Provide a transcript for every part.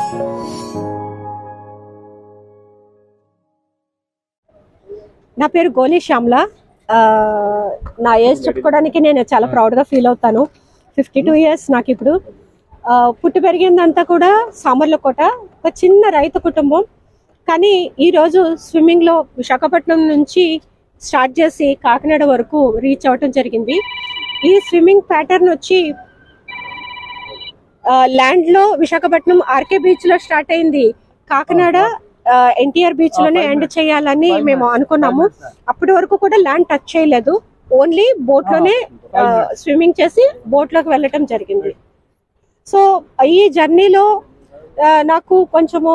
నా పేరు గోలి శ్యామ్ల. నా ఏజ్ చెప్పుకోవడానికి నేను చాలా ప్రౌడ్గా ఫీల్ అవుతాను. 52 years నాకు ఇప్పుడు. పుట్టి పెరిగిందంతా కూడా సామర్లకోట, ఒక చిన్న రైతు కుటుంబం. కానీ ఈరోజు స్విమ్మింగ్లో విశాఖపట్నం నుంచి స్టార్ట్ చేసి కాకినాడ వరకు రీచ్ అవ్వటం జరిగింది. ఈ స్విమ్మింగ్ ప్యాటర్న్ వచ్చి ల్యాండ్లో విశాఖపట్నం ఆర్కే బీచ్లో స్టార్ట్ అయింది. కాకినాడ ఎన్టీఆర్ బీచ్ లోనే ఎండ్ చేయాలని మేము అనుకున్నాము. అప్పటి వరకు కూడా ల్యాండ్ టచ్ చేయలేదు, ఓన్లీ బోట్ లోనే స్విమ్మింగ్ చేసి బోట్ లోకి వెళ్ళటం జరిగింది. సో ఈ జర్నీలో నాకు కొంచెము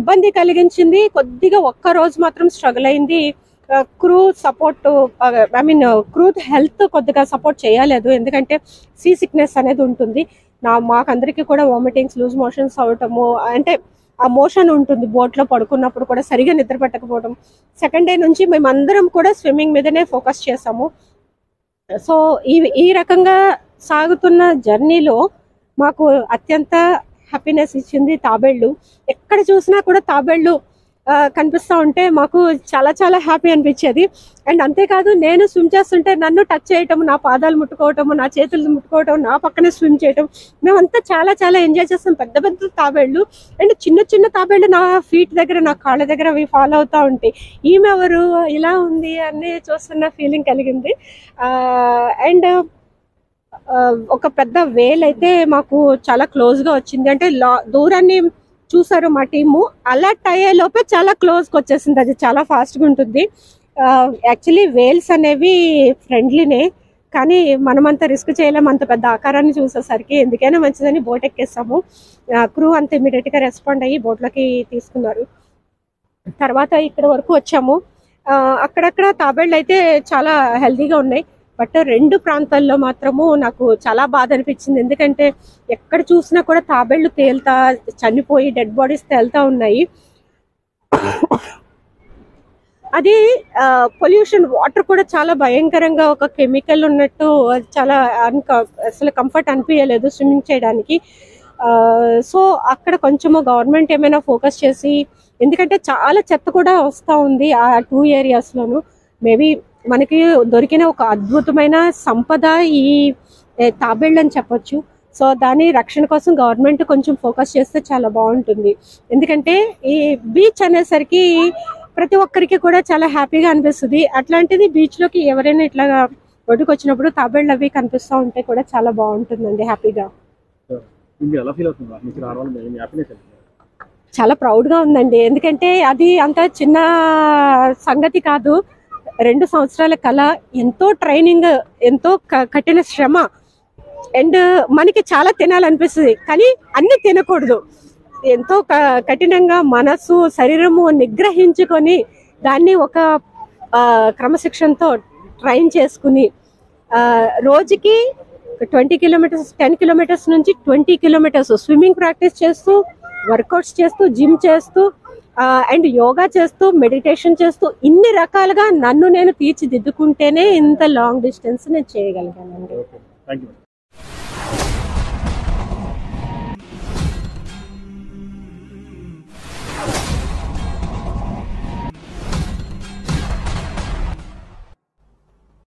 ఇబ్బంది కలిగించింది కొద్దిగా. ఒక్క రోజు మాత్రం స్ట్రగుల్ అయింది. క్రూ సపోర్ట్, క్రూ హెల్త్ కొద్దిగా సపోర్ట్ చేయలేదు, ఎందుకంటే సీ సిక్నెస్ అనేది ఉంటుంది. మాకందరికీ కూడా వామిటింగ్స్, లూజ్ మోషన్స్ అవటము, అంటే ఆ మోషన్ ఉంటుంది బోట్లో పడుకున్నప్పుడు కూడా, సరిగా నిద్ర పట్టకపోవడం. సెకండ్ డే నుంచి మేమందరం కూడా స్విమ్మింగ్ మీదనే ఫోకస్ చేసాము. సో ఈ రకంగా సాగుతున్న జర్నీలో మాకు అత్యంత హ్యాపీనెస్ ఇచ్చింది తాబేళ్ళు. ఎక్కడ చూసినా కూడా తాబేళ్ళు కనిపిస్తూ ఉంటే మాకు చాలా చాలా హ్యాపీ అనిపించేది. అండ్ అంతేకాదు, నేను స్విమ్ చేస్తుంటే నన్ను టచ్ చేయటం, నా పాదాలు ముట్టుకోవటము, నా చేతులు ముట్టుకోవటం, నా పక్కనే స్విమ్ చేయటం, మేమంతా చాలా చాలా ఎంజాయ్ చేస్తాం. పెద్ద పెద్ద తాబేళ్ళు అండ్ చిన్న చిన్న తాబేళ్ళు నా ఫీట్ దగ్గర, నా కాళ్ళ దగ్గర అవి ఫాలో అవుతూ ఉంటాయి. ఈమె ఎవరు ఇలా ఉంది అని చూస్తున్న ఫీలింగ్ కలిగింది. అండ్ ఒక పెద్ద వేల్ అయితే మాకు చాలా క్లోజ్గా వచ్చింది. అంటే దూరాన్ని చూసారు మా టీము, అలర్ట్ అయ్యే లోపే చాలా క్లోజ్కి వచ్చేసింది. అది చాలా ఫాస్ట్గా ఉంటుంది. యాక్చువల్లీ వేల్స్ అనేవి ఫ్రెండ్లీనే, కానీ మనమంతా రిస్క్ చేయలేము అంత పెద్ద ఆకారాన్ని చూసేసరికి. ఎందుకైనా మంచిదని బోట్ ఎక్కేసాము. క్రూ అంత ఇమీడియట్గా రెస్పాండ్ అయ్యి బోట్లోకి తీసుకున్నారు. తర్వాత ఇక్కడ వరకు వచ్చాము. అక్కడక్కడ తాబేళ్ళు అయితే చాలా హెల్తీగా ఉన్నాయి. బట్ 2 ప్రాంతాల్లో మాత్రము నాకు చాలా బాధ అనిపించింది. ఎందుకంటే ఎక్కడ చూసినా కూడా తాబేళ్లు తేలుతా, చనిపోయి డెడ్ బాడీస్ తేలుతా ఉన్నాయి. అది పొల్యూషన్, వాటర్ కూడా చాలా భయంకరంగా ఒక కెమికల్ ఉన్నట్టు, చాలా అసలు కంఫర్ట్ అనిపించలేదు స్విమ్మింగ్ చేయడానికి. సో అక్కడ కొంచెము గవర్నమెంట్ ఏమైనా ఫోకస్ చేసి, ఎందుకంటే చాలా చెత్త కూడా వస్తూ ఉంది ఆ 2 ఏరియాస్లోను. మేబీ మనకి దొరికిన ఒక అద్భుతమైన సంపద ఈ తాబేళ్ళు అని చెప్పొచ్చు. సో దాని రక్షణ కోసం గవర్నమెంట్ కొంచెం ఫోకస్ చేస్తే చాలా బాగుంటుంది. ఎందుకంటే ఈ బీచ్ అనేసరికి ప్రతి ఒక్కరికి కూడా చాలా హ్యాపీగా అనిపిస్తుంది. అట్లాంటిది బీచ్లోకి ఎవరైనా ఇట్లా ఒడ్డుకు వచ్చినప్పుడు తాబేళ్ళు అవి కనిపిస్తూ ఉంటే కూడా చాలా బాగుంటుందండి, హ్యాపీగా. చాలా ప్రౌడ్గా ఉందండి, ఎందుకంటే అది అంత చిన్న సంగతి కాదు. 2 సంవత్సరాల కళ, ఎంతో ట్రైనింగ్, ఎంతో కఠిన శ్రమ. అండ్ మనకి చాలా తినాలనిపిస్తుంది, కానీ అన్ని తినకూడదు. ఎంతో కఠినంగా మనసు, శరీరము నిగ్రహించుకొని దాన్ని ఒక క్రమశిక్షణతో ట్రైన్ చేసుకుని రోజుకి 20 kilometers, 10 kilometers నుంచి 20 kilometers స్విమ్మింగ్ ప్రాక్టీస్ చేస్తూ, వర్కౌట్స్ చేస్తూ, జిమ్ చేస్తూ, అండ్ యోగా చేస్తూ, మెడిటేషన్ చేస్తూ, ఇన్ని రకాలుగా నన్ను నేను తీర్చిదిద్దుకుంటేనే ఇంత లాంగ్ డిస్టెన్స్ నేను చేయగలిగానండి.